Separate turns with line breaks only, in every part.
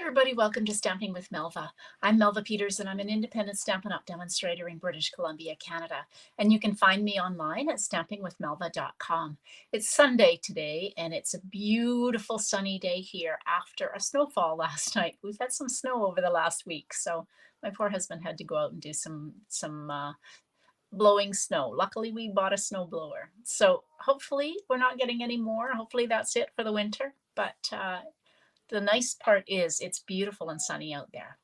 everybody, welcome to Stamping with Melva. I'm Melva Peters and I'm an independent Stampin' Up! Demonstrator in British Columbia, Canada. And you can find me online at stampingwithmelva.com. It's Sunday today and it's a beautiful sunny day here after a snowfall last night. We've had some snow over the last week, so my poor husband had to go out and do some blowing snow. Luckily, we bought a snow blower. So hopefully we're not getting any more. Hopefully that's it for the winter, but the nice part is it's beautiful and sunny out there.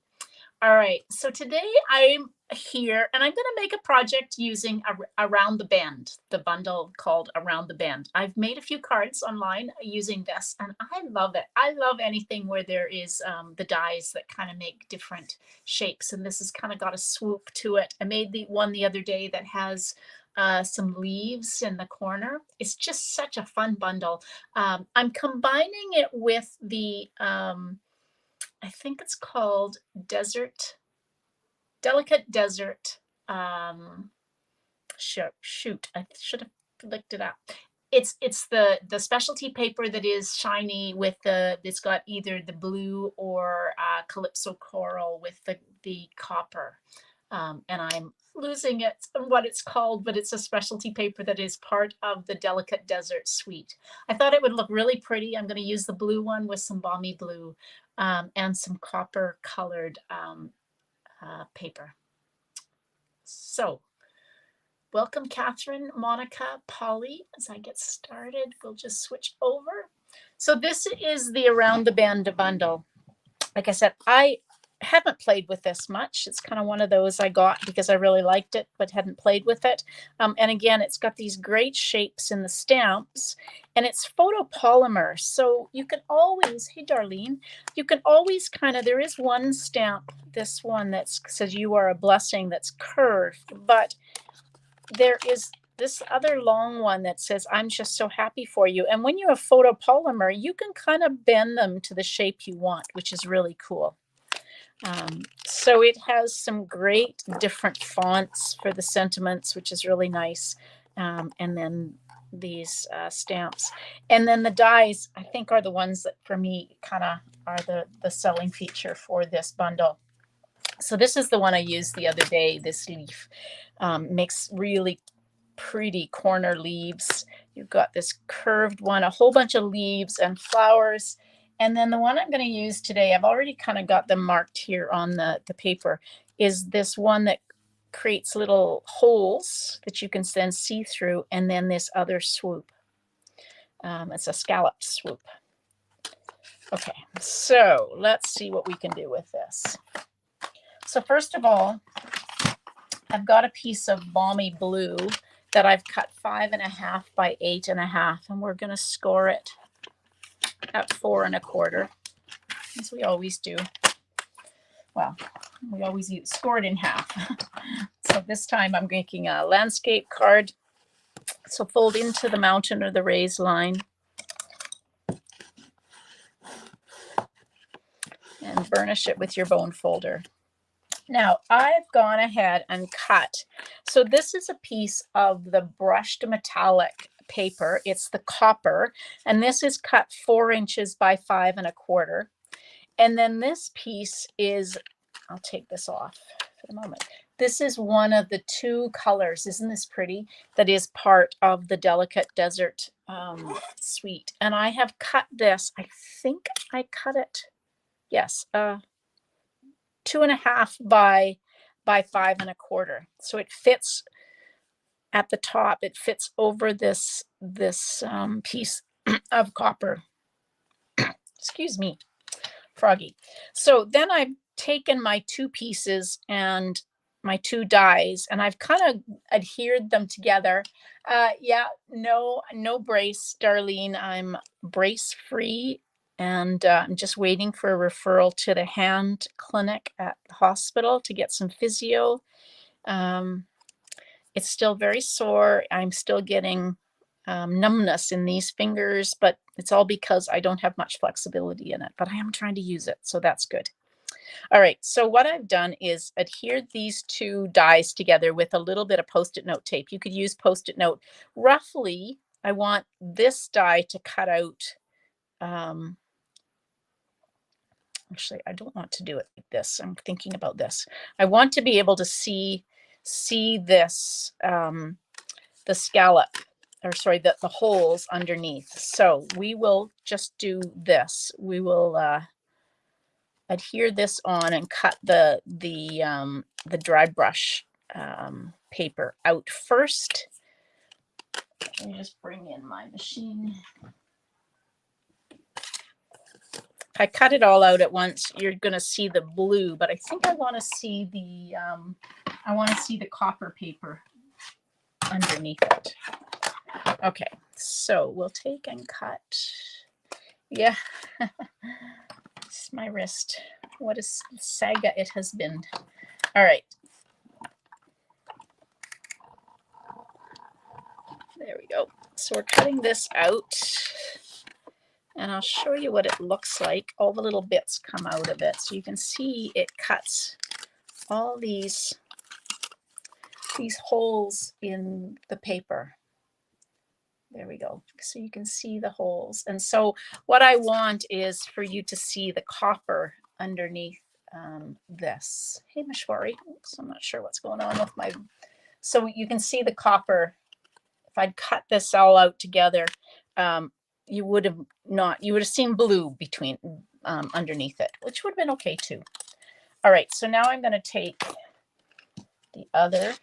All right, so today I'm here and I'm going to make a project using Around the Bend, the bundle called Around the Bend. I've made a few cards online using this and I love it. I love anything where there is the dies that kind of make different shapes, and this has kind of got a swoop to it. I made the one the other day that has some leaves in the corner. It's just such a fun bundle. I'm combining it with the I think it's called Delicate Desert. Shoot, I should have looked it up. It's the specialty paper that is shiny with it's got either the blue or Calypso Coral with the copper. And I'm losing it what it's called, but it's a specialty paper that is part of the Delicate Desert suite. I thought it would look really pretty. I'm going to use the blue one with some balmy blue and some copper colored paper. So welcome, Catherine, Monica, Polly. As I get started, we'll just switch over. So this is the Around the Bend bundle. Like I said, I haven't played with this much. It's kind of one of those I got because I really liked it, but hadn't played with it. And again, it's got these great shapes in the stamps, and it's photopolymer. So you can always, hey, Darlene, you can always kind of, there is one stamp, this one that says "You Are a Blessing," that's curved, but there is this other long one that says "I'm just so happy for you." And when you have photopolymer, you can kind of bend them to the shape you want, which is really cool. So it has some great different fonts for the sentiments, which is really nice. And then these stamps. And then the dies, I think, are the ones that for me kind of are the selling feature for this bundle. So this is the one I used the other day, this leaf. Makes really pretty corner leaves. You've got this curved one, a whole bunch of leaves and flowers. And then the one I'm going to use today, I've already kind of got them marked here on the paper, is this one that creates little holes that you can then see through, and then this other swoop. It's a scalloped swoop. Okay, so let's see what we can do with this. So first of all, I've got a piece of balmy blue that I've cut 5.5 by 8.5, and we're going to score it at 4 1/4, as we always do. Well, we always score it in half. So this time I'm making a landscape card. So fold into the mountain or the raised line and burnish it with your bone folder. Now I've gone ahead and cut. So this is a piece of the brushed metallic paper. It's the copper, and this is cut 4 inches by 5 1/4. And then this piece is, I'll take this off for the moment. This is one of the 2 colors. Isn't this pretty? That is part of the Delicate Desert suite. And I have cut this, I think I cut it, yes, 2.5 by 5 1/4. So it fits at the top. It fits over this piece of copper. Excuse me, froggy. So then I've taken my 2 pieces and my 2 dies, and I've kind of adhered them together. Yeah, no brace, Darlene. I'm brace free. And I'm just waiting for a referral to the hand clinic at the hospital to get some physio. It's still very sore. I'm still getting numbness in these fingers, but it's all because I don't have much flexibility in it, but I am trying to use it, so that's good. All right, so what I've done is adhered these 2 dies together with a little bit of Post-it note tape. You could use Post-it note. Roughly, I want this die to cut out Actually, I don't want to do it like this. I'm thinking about this. I want to be able to see this, the scallop, or sorry, the holes underneath. So we will just do this. We will adhere this on and cut the dry brush paper out first. Let me just bring in my machine. If I cut it all out at once, you're going to see the blue, but I think I want to see the copper paper underneath it. Okay, so we'll take and cut. Yeah, it's my wrist. What a saga it has been. All right. There we go. So we're cutting this out, and I'll show you what it looks like. All the little bits come out of it. So you can see it cuts all these holes in the paper. There we go. So you can see the holes. And so what I want is for you to see the copper underneath this. Hey, Meshwari. Oops, I'm not sure what's going on with my... So you can see the copper. If I'd cut this all out together, you would have seen blue between underneath it, which would have been okay too. All right, so now I'm going to take the other.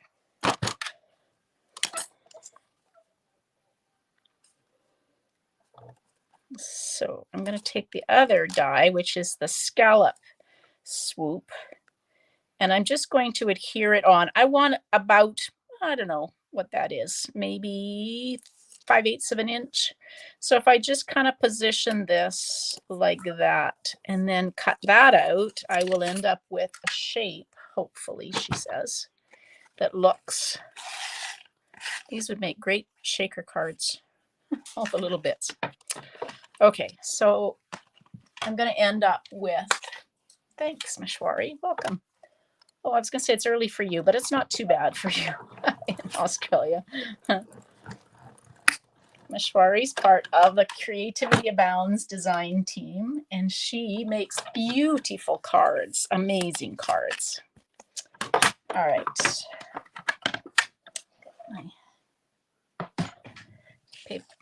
So I'm going to take the other die, which is the scallop swoop, and I'm just going to adhere it on. I want about, I don't know what that is, maybe 5/8 of an inch. So if I just kind of position this like that and then cut that out, I will end up with a shape, hopefully, she says, that looks, these would make great shaker cards, all the little bits. Okay, so I'm going to end up with, thanks, Meshwari, welcome. Oh, I was going to say it's early for you, but it's not too bad for you in Australia. Meshwari's part of the Creativity Abounds design team, and she makes beautiful cards, amazing cards. All right.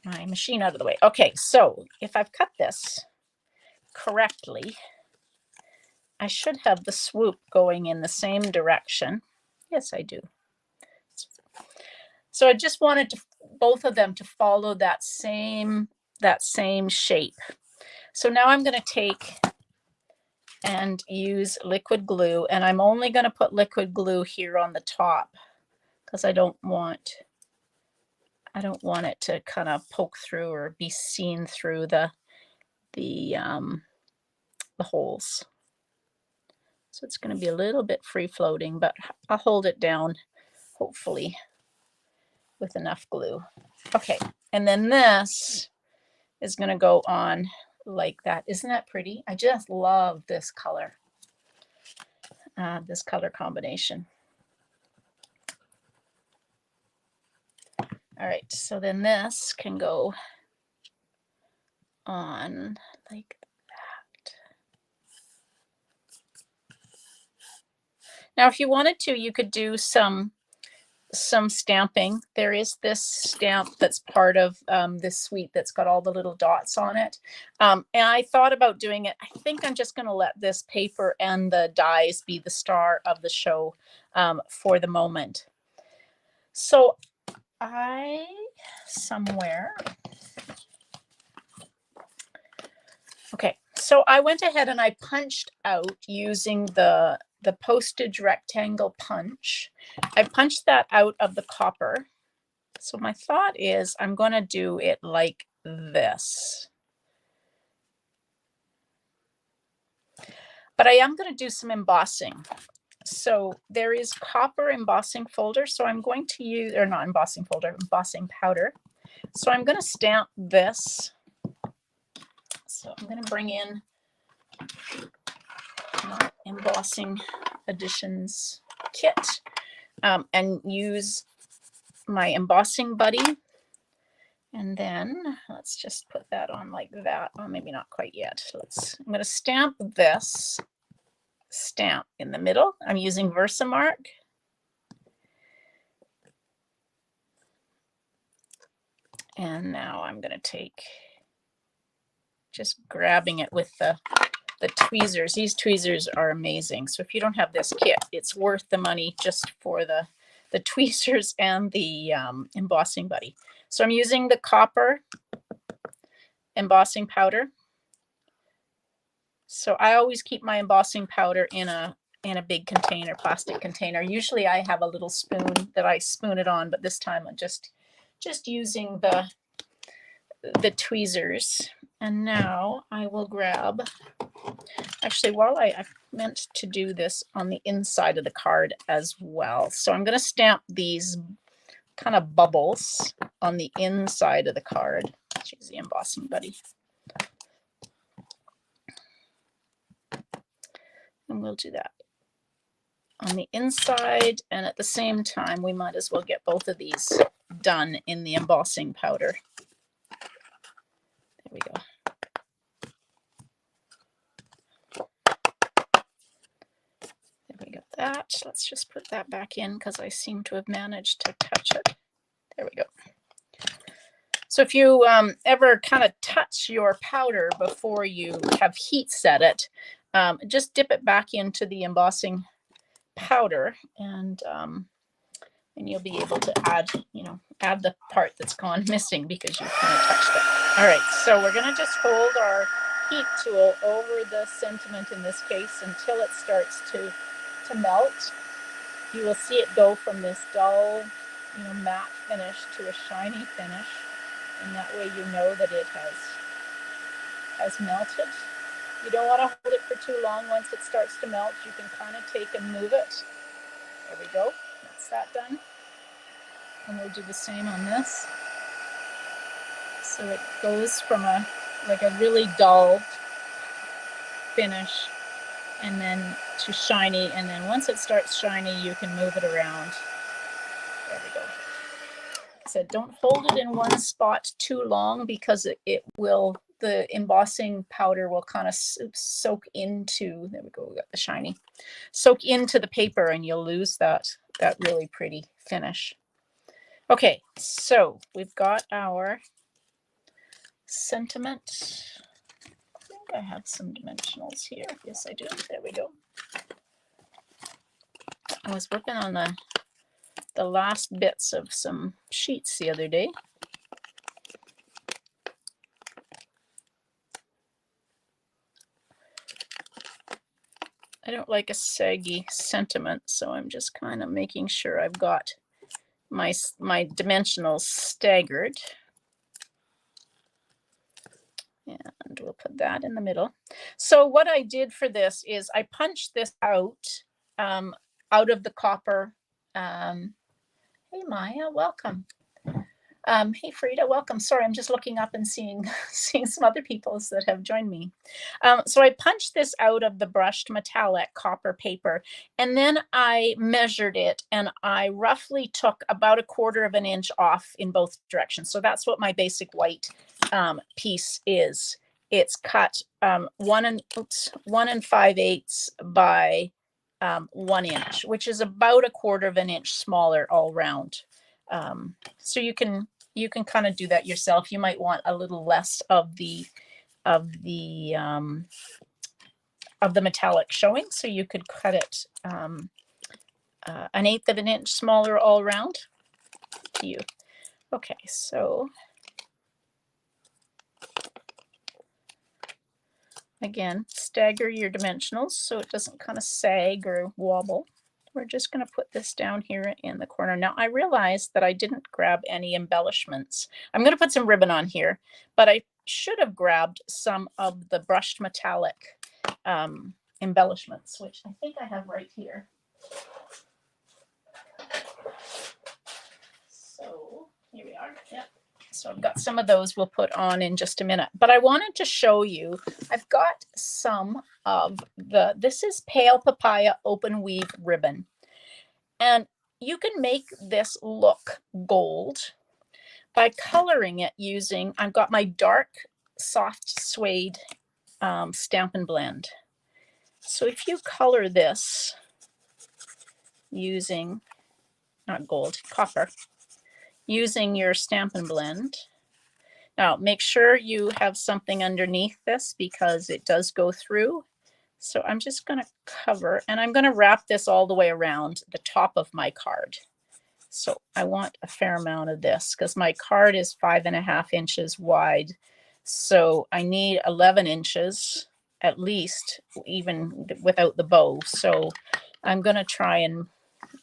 My machine out of the way. Okay, so if I've cut this correctly, I should have the swoop going in the same direction. Yes, I do. So I just wanted both of them to follow that same shape. So now I'm going to take and use liquid glue, and I'm only going to put liquid glue here on the top because I don't want it to kind of poke through or be seen through the holes. So it's going to be a little bit free floating, but I'll hold it down, hopefully, with enough glue. Okay, and then this is going to go on like that. Isn't that pretty? I just love this color combination. All right, so then this can go on like that. Now, if you wanted to, you could do some stamping. There is this stamp that's part of this suite that's got all the little dots on it. And I thought about doing it. I think I'm just going to let this paper and the dies be the star of the show for the moment. So okay, so I went ahead and I punched out using the postage rectangle punch. I punched that out of the copper. So my thought is I'm going to do it like this. But I am going to do some embossing. So there is copper embossing folder. So I'm going to use, or not embossing folder, embossing powder. So I'm going to stamp this. So I'm going to bring in my embossing additions kit and use my embossing buddy And then let's just put that on like that. Oh, maybe not quite yet. I'm going to stamp this stamp in the middle. I'm using Versamark. And now I'm going to take, just grabbing it with the tweezers. These tweezers are amazing. So if you don't have this kit, it's worth the money just for the tweezers and the embossing buddy. So I'm using the copper embossing powder. So I always keep my embossing powder in a big container, plastic container. Usually I have a little spoon that I spoon it on, but this time I'm just using the tweezers. And now I will grab, actually, while I meant to do this on the inside of the card as well. So I'm going to stamp these kind of bubbles on the inside of the card. Let's use the embossing buddy. And we'll do that on the inside. And at the same time, we might as well get both of these done in the embossing powder. There we go. There we go. That. Let's just put that back in because I seem to have managed to touch it. There we go. So if you ever kind of touch your powder before you have heat set it, just dip it back into the embossing powder, and you'll be able to add the part that's gone missing because you kind of touched it. All right, so we're going to just hold our heat tool over the sentiment in this case until it starts to melt. You will see it go from this dull, matte finish to a shiny finish, and that way you know that it has melted. You don't want to hold it for too long. Once it starts to melt, you can kind of take and move it. There we go. That's that done. And we'll do the same on this. So it goes from a really dull finish and then to shiny. And then once it starts shiny, you can move it around. There we go. So don't hold it in one spot too long because the embossing powder will kind of soak into, there we go, we got the shiny, soak into the paper and you'll lose that really pretty finish. Okay, so we've got our sentiment. I think I have some dimensionals here. Yes, I do. There we go. I was working on the last bits of some sheets the other day. I don't like a saggy sentiment, so I'm just kind of making sure I've got my dimensionals staggered. And we'll put that in the middle. So what I did for this is I punched this out of the copper. Hey Maya, welcome. Hey Frida, welcome. Sorry, I'm just looking up and seeing some other people that have joined me. So I punched this out of the brushed metallic copper paper, and then I measured it, and I roughly took about 1/4 of an inch off in both directions. So that's what my basic white piece is. It's cut 1 5/8 by 1 inch, which is about 1/4 of an inch smaller all round. So you can kind of do that yourself. You might want a little less of the metallic showing, so you could cut it 1/8 of an inch smaller all around. To you. Okay, so again, stagger your dimensionals so it doesn't kind of sag or wobble. We're just going to put this down here in the corner. Now, I realized that I didn't grab any embellishments. I'm going to put some ribbon on here, but I should have grabbed some of the brushed metallic embellishments, which I think I have right here. So here we are. Yep. So I've got some of those we'll put on in just a minute. But I wanted to show you, I've got some of this is Pale Papaya Open Weave ribbon. And you can make this look gold, by coloring it using, I've got my dark soft suede Stampin' Blend. So if you color this using, not gold, copper, using your Stampin' Blend. Now make sure you have something underneath this because it does go through. So I'm just going to cover, and I'm going to wrap this all the way around the top of my card. So I want a fair amount of this because my card is 5.5 inches wide. So I need 11 inches at least, even without the bow. So I'm going to try and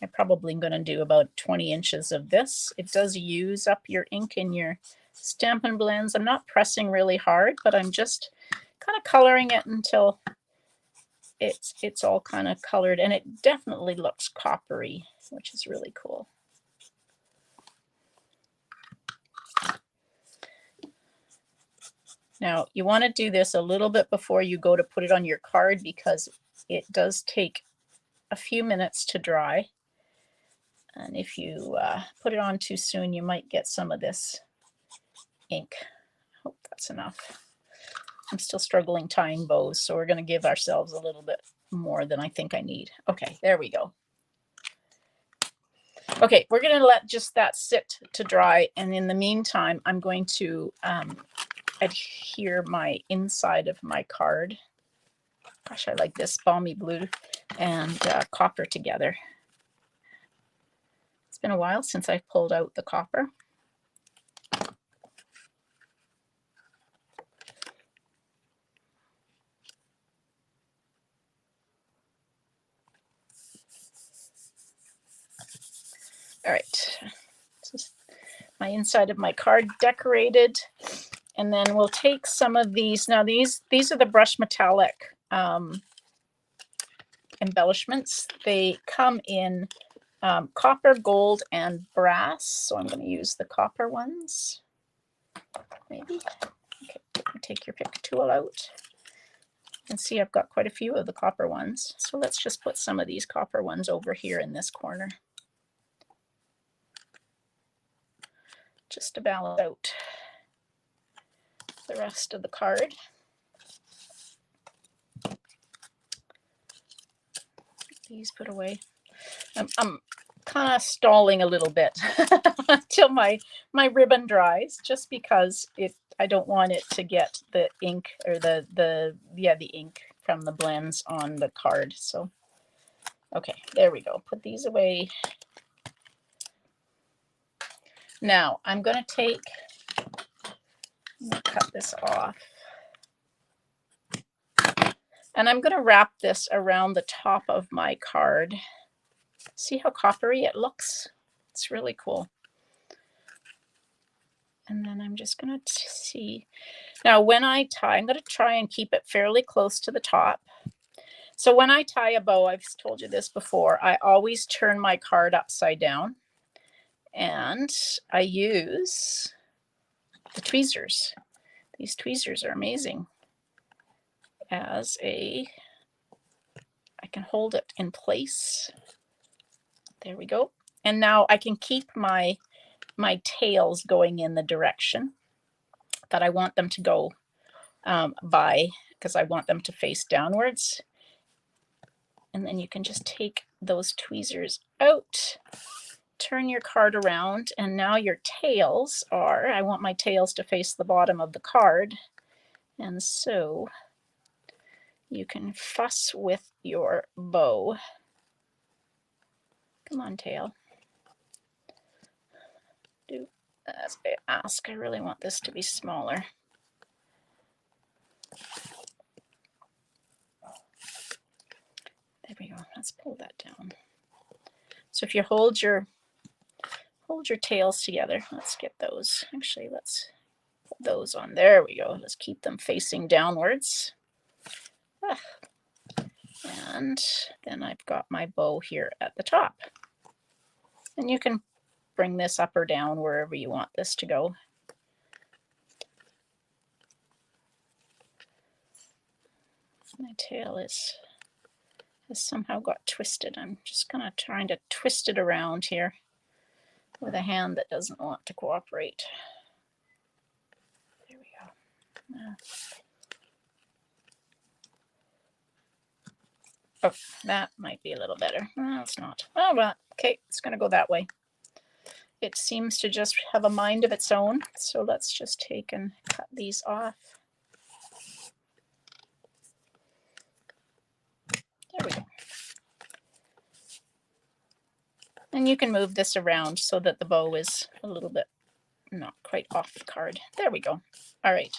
I'm probably going to do about 20 inches of this. It does use up your ink in your Stampin' Blends. I'm not pressing really hard, but I'm just kind of coloring it until it's all kind of colored, and it definitely looks coppery, which is really cool. Now you want to do this a little bit before you go to put it on your card because it does take a few minutes to dry. And if you put it on too soon, you might get some of this ink. I hope that's enough. I'm still struggling tying bows, so we're going to give ourselves a little bit more than I think I need. Okay, there we go. Okay, we're going to let just that sit to dry, and in the meantime, I'm going to adhere my inside of my card. Gosh, I like this balmy blue and copper together. It's been a while since I've pulled out the copper. All right, this is my inside of my card decorated. And then we'll take some of these. Now these are the Brush Metallic embellishments. They come in copper, gold, and brass. So I'm going to use the copper ones. Maybe. Okay, take your pick tool out. You can see I've got quite a few of the copper ones. So let's just put some of these copper ones over here in this corner, just to balance out the rest of the card. These put away. I'm kind of stalling a little bit until my ribbon dries, just because I don't want it to get the ink or the ink from the blends on the card. So okay, there we go. Put these away. Now I'm going to cut this off, and I'm going to wrap this around the top of my card. See how coppery it looks? It's really cool. And then I'm just going to see. Now when I tie, I'm going to try and keep it fairly close to the top. So when I tie a bow, I've told you this before, I always turn my card upside down, and I use the tweezers. These tweezers are amazing as I can hold it in place. There we go. And now I can keep my tails going in the direction that I want them to go by, because I want them to face downwards. And then you can just take those tweezers out, turn your card around, and now your tails are, I want my tails to face the bottom of the card. And so you can fuss with your bow. Come on, tail. Do as I ask. I really want this to be smaller. There we go. Let's pull that down. So if you hold your tails together, let's get those. Actually, let's put those on. There we go. Let's keep them facing downwards. And then I've got my bow here at the top. And you can bring this up or down wherever you want this to go. My tail has somehow got twisted. I'm just kind of trying to twist it around here. with a hand that doesn't want to cooperate. There we go. Oh, that might be a little better. No, it's not. Oh, well, okay, it's going to go that way. It seems to just have a mind of its own. So let's just take and cut these off. There we go. And you can move this around so that the bow is a little bit not quite off the card. There we go. All right.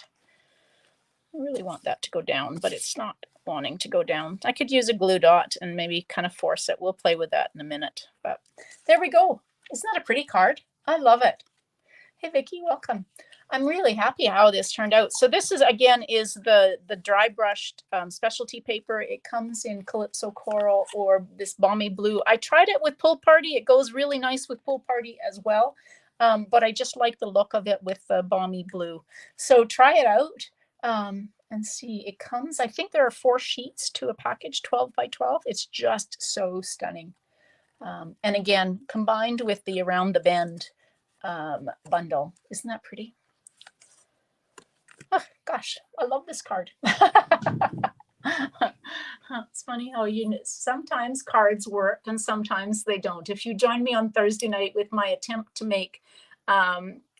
I really want that to go down, but it's not wanting to go down. I could use a glue dot and maybe kind of force it. We'll play with that in a minute, but there we go. Isn't that a pretty card? I love it. Hey, Vicki, welcome. I'm really happy how this turned out. So this is, again, is the dry brushed specialty paper. It comes in Calypso Coral or this Balmy Blue. I tried it with Pool Party. It goes really nice with Pool Party as well. But I just like the look of it with the Balmy Blue. So try it out and see. It comes, I think there are 4 sheets to a package, 12 by 12. It's just so stunning. And again, combined with the Around the Bend bundle. Isn't that pretty? Oh, gosh, I love this card. It's funny how sometimes cards work and sometimes they don't. If you join me on Thursday night with my attempt to make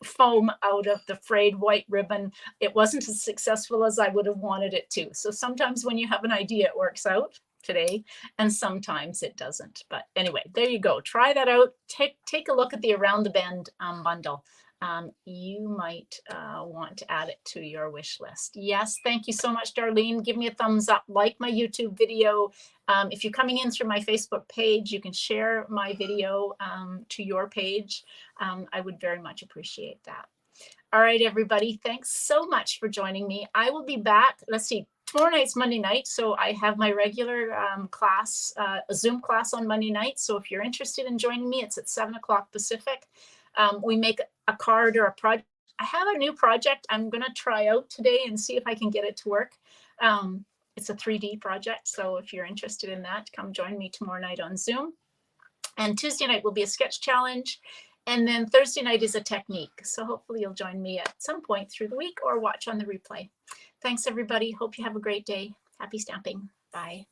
foam out of the frayed white ribbon, it wasn't as successful as I would have wanted it to. So sometimes when you have an idea, it works out today, and sometimes it doesn't. But anyway, there you go. Try that out. Take a look at the Around the Bend bundle. You might want to add it to your wish list. Yes, thank you so much, Darlene. Give me a thumbs up, like my YouTube video. If you're coming in through my Facebook page, you can share my video to your page. I would very much appreciate that. All right, everybody, thanks so much for joining me. I will be back. Let's see. Tomorrow night's Monday night, so I have my regular class, a Zoom class on Monday night. So if you're interested in joining me, it's at 7 o'clock Pacific. We make a card or a project. I have a new project I'm going to try out today and see if I can get it to work. It's a 3D project, so if you're interested in that, come join me tomorrow night on Zoom. And Tuesday night will be a sketch challenge. And then Thursday night is a technique. So hopefully you'll join me at some point through the week or watch on the replay. Thanks, everybody. Hope you have a great day. Happy stamping. Bye.